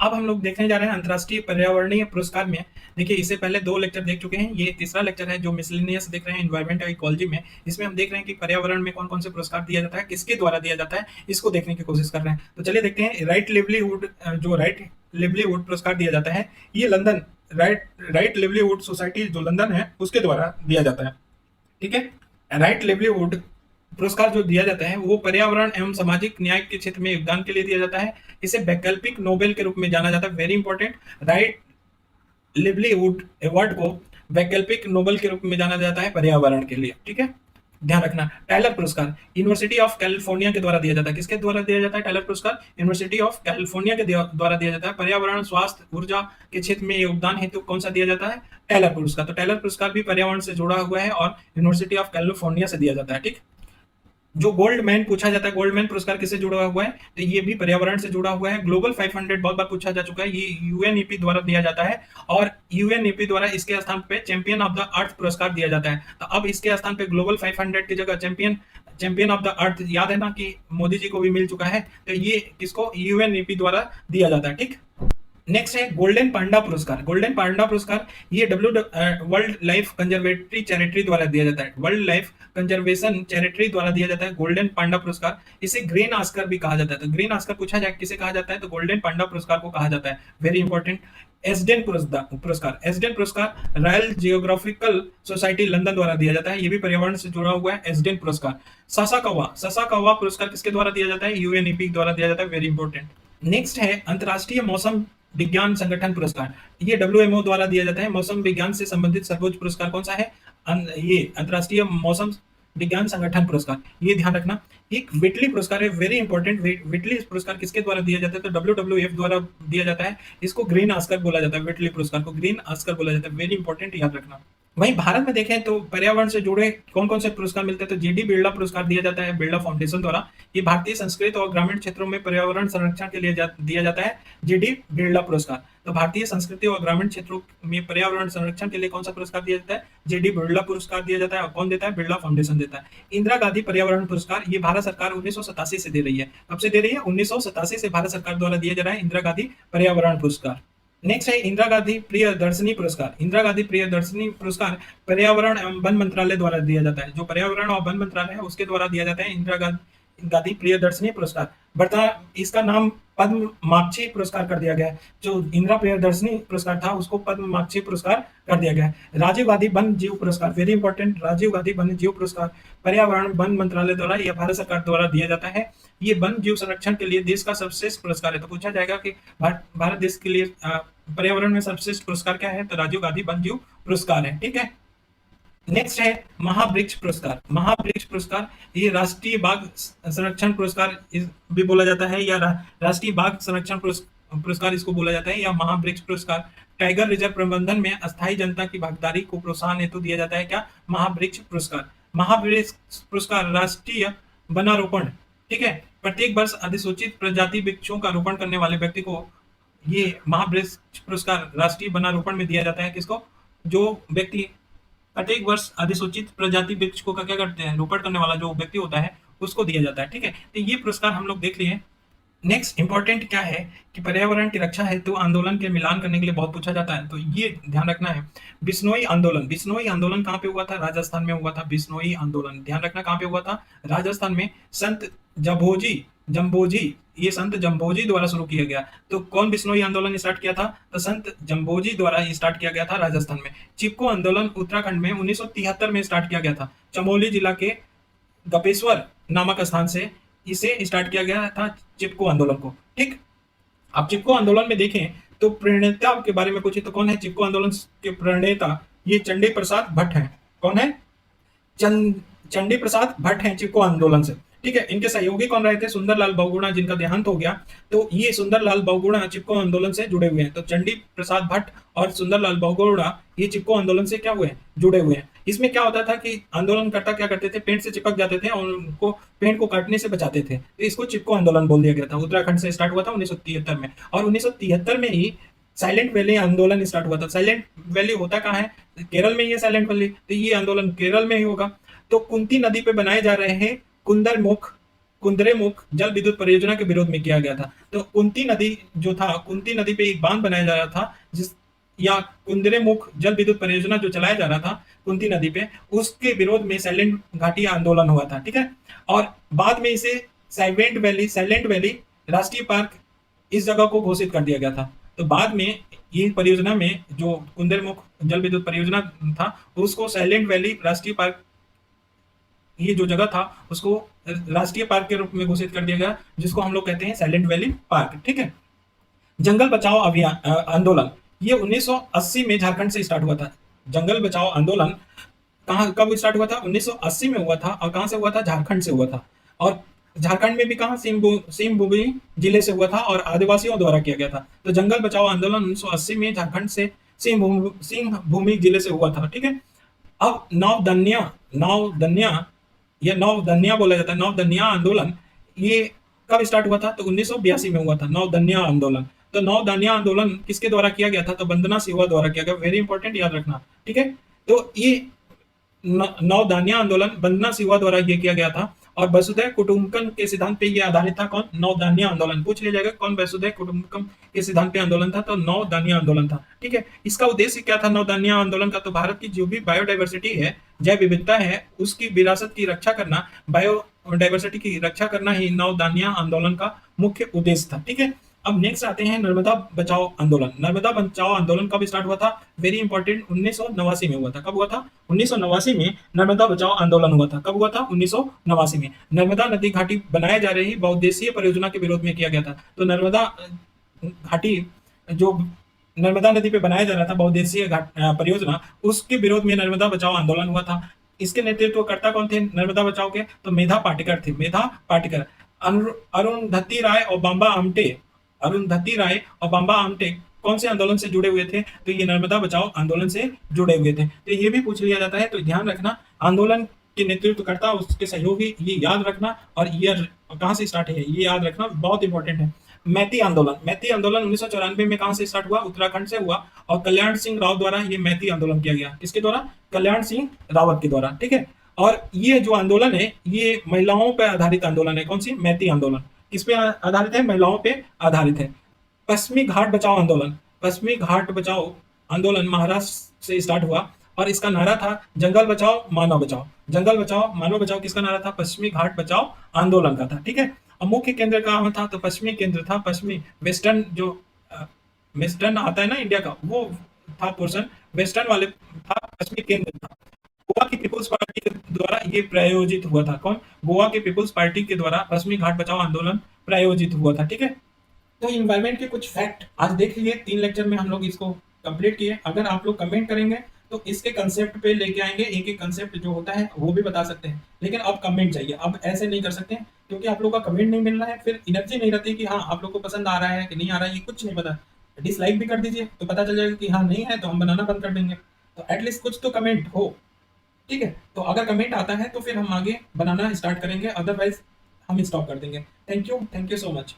अब हम लोग देखने जा रहे हैं अंतर्राष्ट्रीय पर्यावरणीय पुरस्कार में। देखिए, इससे पहले 2 लेक्चर देख चुके हैं, ये तीसरा लेक्चर है जो मिसलेनियस देख रहे हैं एनवायरनमेंट और इकोलॉजी में। इसमें हम देख रहे हैं कि पर्यावरण में कौन-कौन से पुरस्कार दिया जाता है, किसके द्वारा दिया जाता है, इसको देखने की कोशिश कर रहे हैं। तो चलिए देखते हैं। राइट लिवलीहुड पुरस्कार दिया जाता है, ये लंदन राइट लिवलीहुड सोसाइटी जो लंदन है उसके द्वारा दिया जाता है। ठीक है। राइट लिवलीहुड पुरस्कार जो दिया जाता है वो पर्यावरण एवं सामाजिक न्याय के क्षेत्र में योगदान के लिए दिया जाता है। इसे वैकल्पिक नोबेल के रूप में जाना जाता है। Very important, right livelihood award को वैकल्पिक नोबेल के रूप में जाना जाता है पर्यावरण के लिए। ठीक है, ध्यान रखना। टाइलर पुरस्कार यूनिवर्सिटी ऑफ कैलिफोर्निया के द्वारा दिया जाता है। किसके द्वारा दिया जाता है टाइलर पुरस्कार? यूनिवर्सिटी ऑफ कैलिफोर्निया के द्वारा दिया जाता है। पर्यावरण, स्वास्थ्य, ऊर्जा के क्षेत्र में योगदान हेतु कौन सा दिया जाता है? टाइलर पुरस्कार। तो टाइलर पुरस्कार भी पर्यावरण से जुड़ा हुआ है और यूनिवर्सिटी ऑफ कैलिफोर्निया से दिया जाता है। ठीक। जो गोल्ड मैन पूछा जाता है, गोल्ड मैन पुरस्कार किससे जुड़ा हुआ है? तो ये भी पर्यावरण से जुड़ा हुआ है। ग्लोबल 500 बहुत बार पूछा जा चुका है, ये यूएनईपी द्वारा दिया जाता है और यूएनईपी द्वारा इसके स्थान पे चैंपियन ऑफ द अर्थ पुरस्कार दिया जाता है। तो अब इसके स्थान पे ग्लोबल 500 की जगह चैंपियन ऑफ द अर्थ, याद है ना कि मोदी जी को भी मिल चुका है, तो ये किसको? यूएनईपी द्वारा दिया जाता है। ठीक। नेक्स्ट है गोल्डन पांडा पुरस्कार। गोल्डन पांडा पुरस्कार ये वर्ल्ड लाइफ कंजर्वेटरी चैरिटी द्वारा दिया जाता है। वर्ल्ड लाइफ कंजर्वेशन चैरिटी द्वारा दिया जाता है गोल्डन पांडा पुरस्कार। इसे ग्रीन ऑस्कर भी कहा जाता है। तो ग्रीन ऑस्कर पूछा जाए किसे कहा जाता है, तो गोल्डन पांडा पुरस्कार को कहा जाता है। Very important. एसडेन पुरस्कार रॉयल जियोग्राफिकल सोसाइटी लंदन द्वारा दिया जाता है, ये भी पर्यावरण से जुड़ा हुआ है। एसडेन पुरस्कार। सासाकावा पुरस्कार किसके द्वारा दिया जाता है? यूएनईपी द्वारा दिया जाता है। Very important. नेक्स्ट है अंतर्राष्ट्रीय मौसम विज्ञान संगठन पुरस्कार। ये डब्ल्यूएमओ द्वारा दिया जाता है। मौसम विज्ञान से संबंधित सर्वोच्च पुरस्कार कौन सा है? ये अंतर्राष्ट्रीय मौसम विज्ञान संगठन पुरस्कार। ये ध्यान रखना। एक विटली पुरस्कार है, वेरी इंपॉर्टेंट। विटली पुरस्कार किसके द्वारा दिया जाता है? तो डब्ल्यूडब्ल्यूएफ द्वारा दिया जाता है। इसको ग्रीन ऑस्कर बोला जाता है। विटली पुरस्कार को ग्रीन ऑस्कर बोला जाता है। वेरी इंपॉर्टेंट, याद रखना। वहीं भारत में देखें तो पर्यावरण से जुड़े कौन कौन से पुरस्कार मिलते हैं, तो जीडी बिरला पुरस्कार दिया जाता है बिरला फाउंडेशन द्वारा। ये भारतीय संस्कृत और ग्रामीण क्षेत्रों में पर्यावरण संरक्षण के लिए दिया जाता है जीडी बिरला पुरस्कार। तो भारतीय संस्कृति और ग्रामीण क्षेत्रों में पर्यावरण संरक्षण के लिए कौन सा पुरस्कार दिया जाता है? जीडी बिरला पुरस्कार दिया जाता है। और कौन देता है? बिरला फाउंडेशन देता है। इंदिरा गांधी पर्यावरण पुरस्कार ये भारत सरकार 1987 से दे रही है। कब से दे रही है? 1987 से भारत सरकार द्वारा दिया जा रहा है इंदिरा गांधी पर्यावरण पुरस्कार। नेक्स्ट है इंदिरा गांधी प्रियदर्शनी पुरस्कार। इंदिरा गांधी प्रियदर्शनी पुरस्कार पर्यावरण एवं वन मंत्रालय द्वारा दिया जाता है। जो पर्यावरण और वन मंत्रालय है उसके द्वारा दिया जाता है इंदिरा गांधी प्रियदर्शनी पुरस्कार। इसका नाम पद्ममाक्षी पुरस्कार कर दिया गया है। जो इंदिरा प्रियदर्शनी पुरस्कार था उसको पद्ममाक्षी पुरस्कार कर दिया गया है। राजीव गांधी वन जीव पुरस्कार, वेरी इंपॉर्टेंट। राजीव गांधी वन जीव पुरस्कार पर्यावरण वन मंत्रालय द्वारा या भारत सरकार द्वारा दिया जाता है। ये वन जीव संरक्षण के लिए देश का सर्वश्रेष्ठ पुरस्कार है। तो पूछा जाएगा कि भारत देश के लिए पर्यावरण में सर्वश्रेष्ठ पुरस्कार क्या है, तो राजीव गांधी वन जीव पुरस्कार है। ठीक है। नेक्स्ट है महावृक्ष पुरस्कार। महावृक्ष पुरस्कार ये राष्ट्रीय बाघ संरक्षण पुरस्कार भी बोला जाता है, या राष्ट्रीय बाघ संरक्षण पुरस्कार इसको बोला जाता है, या महावृक्ष पुरस्कार टाइगर रिजर्व प्रबंधन में अस्थायी जनता की भागीदारी को प्रोत्साहन हेतु दिया जाता है। क्या? महावृक्ष पुरस्कार। महावृक्ष पुरस्कार राष्ट्रीय वनारोपण, ठीक है, प्रत्येक वर्ष अधिसूचित प्रजाति वृक्षों का रोपण करने वाले व्यक्ति को ये महावृक्ष पुरस्कार राष्ट्रीय वनारोपण में दिया जाता है। किसको? जो व्यक्ति प्रत्येक वर्ष अधिसूचित प्रजाति वृक्ष को क्या करते हैं, रोपण करने वाला जो व्यक्ति होता है उसको दिया जाता है। ठीक है, तो ये पुरस्कार हम लोग देख लिए। नेक्स्ट इंपॉर्टेंट क्या है कि पर्यावरण की रक्षा हेतु आंदोलन के मिलान करने के लिए बहुत पूछा जाता है, तो ये ध्यान रखना है। बिश्नोई आंदोलन। बिश्नोई आंदोलन कहाँ पे हुआ था? राजस्थान में हुआ था बिश्नोई आंदोलन। ध्यान रखना कहाँ पे हुआ था? राजस्थान में। संत जम्भोजी ये संत जम्भोजी द्वारा शुरू किया गया। तो कौन बिश्नोई आंदोलन स्टार्ट किया था? तो संत जम्भोजी द्वारा ये स्टार्ट किया गया था राजस्थान में। चिपको आंदोलन उत्तराखंड में 1973 में स्टार्ट किया गया था। चमोली जिला के गपेश्वर नामक स्थान से इसे स्टार्ट किया गया था चिपको आंदोलन को। ठीक। अब चिपको आंदोलन में देखें तो प्रणेता के बारे में पूछे तो कौन है चिपको आंदोलन के प्रणेता? ये चंडी प्रसाद भट्ट है। कौन है? चंडी प्रसाद भट्ट है चिपको आंदोलन से। ठीक है। इनके सहयोगी कौन रहे थे? सुंदरलाल बहुगुणा, जिनका देहांत हो गया। तो ये सुंदरलाल बहुगुणा चिपको आंदोलन से जुड़े हुए हैं। तो चंडी प्रसाद भट्ट और सुंदरलाल बहुगुणा ये चिपको आंदोलन से क्या हुए हैं? जुड़े हुए हैं। इसमें क्या होता था कि आंदोलनकर्ता क्या करते थे? पेड़ से चिपक जाते थे और उनको पेड़ को काटने से बचाते थे। तो इसको चिपको आंदोलन बोल दिया गया था। उत्तराखंड से स्टार्ट हुआ था 1973 में, और 1973 में ही साइलेंट वैली आंदोलन स्टार्ट हुआ था। साइलेंट वैली होता कहाँ है? केरल में ही है साइलेंट वैली, तो ये आंदोलन केरल में ही होगा। तो कुंती नदी पे बनाए जा रहे हैं कुंद्रेमुख जल विद्युत परियोजना के विरोध में किया गया था। तो कुंती नदी जो था, कुंती नदी पे एक बांध बनाया जा रहा था, जिस या कुंद्रेमुख जल विद्युत परियोजना जो चलाया जा रहा था कुंती नदी पे, उसके विरोध में साइलेंट घाटी आंदोलन हुआ था। ठीक है, और बाद में इसे साइलेंट वैली राष्ट्रीय पार्क इस जगह को घोषित कर दिया गया था। तो बाद में ये परियोजना में जो कुंदरमुख जल विद्युत परियोजना था, उसको साइलेंट वैली राष्ट्रीय पार्क, ये जो जगह था उसको राष्ट्रीय पार्क के रूप में घोषित कर दिया गया, जिसको हम लोग कहते हैं साइलेंट वैली पार्क। ठीक है, जंगल बचाओ अभियान आंदोलन, ये 1980 में झारखंड से स्टार्ट हुआ था। जंगल बचाओ आंदोलन कहाँ कब स्टार्ट हुआ था? 1980 में हुआ था। और कहाँ से हुआ था? झारखंड से हुआ था। और झारखंड में भी कहाँ? सिंहभूमि जिले से हुआ था और आदिवासियों द्वारा किया गया था। तो जंगल बचाओ आंदोलन 1980 में झारखंड से सिंहभूमि जिले से हुआ था। ठीक है, अब नवदन्या या नवदन्या बोला जाता है, नवदन्या आंदोलन, ये कब स्टार्ट हुआ था? तो 1982 में हुआ था नवदन्या आंदोलन। तो नवदन्या आंदोलन किसके द्वारा किया गया था? तो वंदना सिन्हा द्वारा किया गया। वेरी इंपॉर्टेंट, याद रखना। ठीक है, तो ये नवदान्या आंदोलन वंदना सिन्हा द्वारा ये किया गया था। और वसुधैव कुटुंबकम के सिद्धांत पे ये आधारित था। कौन? नवदान्या आंदोलन। पूछ लिया जाएगा कौन वसुधैव कुटुंबकम के सिद्धांत पे आंदोलन था? तो नवदान्या आंदोलन था। ठीक है, इसका उद्देश्य क्या था नवदान्या आंदोलन का? तो भारत की जो भी बायोडाइवर्सिटी है, जैव विविधता है, उसकी विरासत की रक्षा करना, बायोडाइवर्सिटी की रक्षा करना ही नवदान्या आंदोलन का मुख्य उद्देश्य था। ठीक है, अब नेक्स्ट आते हैं नर्मदा बचाओ आंदोलन। नर्मदा बचाओ आंदोलन कब स्टार्ट हुआ था? वेरी इंपॉर्टेंट, 1989 में हुआ था। कब हुआ था? 1989 में नर्मदा बचाओ आंदोलन हुआ था। कब हुआ था? 1989 में। नर्मदा नदी घाटी बनाए जा रही बहुउद्देशीय परियोजना के विरोध में किया गया था। तो नर्मदा घाटी जो नर्मदा नदी पे बनाया जा रहा था बहुउद्देशीय परियोजना, उसके विरोध में नर्मदा बचाओ आंदोलन हुआ था। इसके नेतृत्वकर्ता कौन थे नर्मदा बचाओ के? तो मेधा पाटेकर थे। मेधा पाटेकर। अरुंधति राय और बांबा आमटे, अरुंधति राय और बांबा आमटे कौन से आंदोलन से जुड़े हुए थे? तो ये नर्मदा बचाओ आंदोलन से जुड़े हुए थे। तो ये भी पूछ लिया जाता है, तो ध्यान रखना आंदोलन के नेतृत्वकर्ता, उसके सहयोगी, ये याद रखना। और ईयर कहाँ से स्टार्ट है ये याद रखना, बहुत इंपॉर्टेंट है। मैती आंदोलन, मैती आंदोलन 1994 में कहाँ से स्टार्ट हुआ? उत्तराखंड से हुआ। और कल्याण सिंह राव द्वारा ये मैती आंदोलन किया गया। किसके द्वारा? कल्याण सिंह रावत के द्वारा। ठीक है, और ये जो आंदोलन है ये महिलाओं पर आधारित आंदोलन है। कौन सी? मैती आंदोलन। किस पे आधारित है? महिलाओं पे आधारित है। पश्चिमी घाट बचाओ आंदोलन, पश्चिमी घाट बचाओ आंदोलन महाराष्ट्र से स्टार्ट हुआ और इसका नारा था जंगल बचाओ मानव बचाओ। जंगल बचाओ मानव बचाओ किसका नारा था? पश्चिमी घाट बचाओ आंदोलन का था। ठीक है, और मुख्य केंद्र कहाँ था? तो पश्चिमी केंद्र था, पश्चिमी वेस्टर्न, जो वेस्टर्न आता है ना इंडिया का, वो था पोर्शन, वेस्टर्न वाले था, पश्चिमी केंद्र था। गोवा की पीपुल्स पार्टी के द्वारा ये प्रायोजित हुआ था। कौन? गोवा के पीपुल्स पार्टी के द्वारा पश्चिमी घाट बचाओ आंदोलन प्रायोजित हुआ था। ठीक है, तो इन्वायरमेंट के कुछ फैक्ट आज देख लिए। 3 लेक्चर में हम लोग इसको कंप्लीट किए। अगर आप लोग कमेंट करेंगे तो इसके कंसेप्ट पे लेके आएंगे, एक एक कंसेप्ट जो होता है वो भी बता सकते हैं, लेकिन अब कमेंट चाहिए। अब ऐसे नहीं कर सकते क्योंकि आप लोग का कमेंट नहीं मिल रहा है, फिर एनर्जी नहीं रहती कि हाँ आप लोग को पसंद आ रहा है कि नहीं आ रहा है, ये कुछ नहीं पता। डिसलाइक भी कर दीजिए तो पता चल जाएगा कि हाँ नहीं है, तो हम बनाना बंद कर देंगे। तो एटलीस्ट कुछ तो कमेंट हो। ठीक है, तो अगर कमेंट आता है तो फिर हम आगे बनाना स्टार्ट करेंगे, अदरवाइज हम स्टॉप कर देंगे। Thank you so much.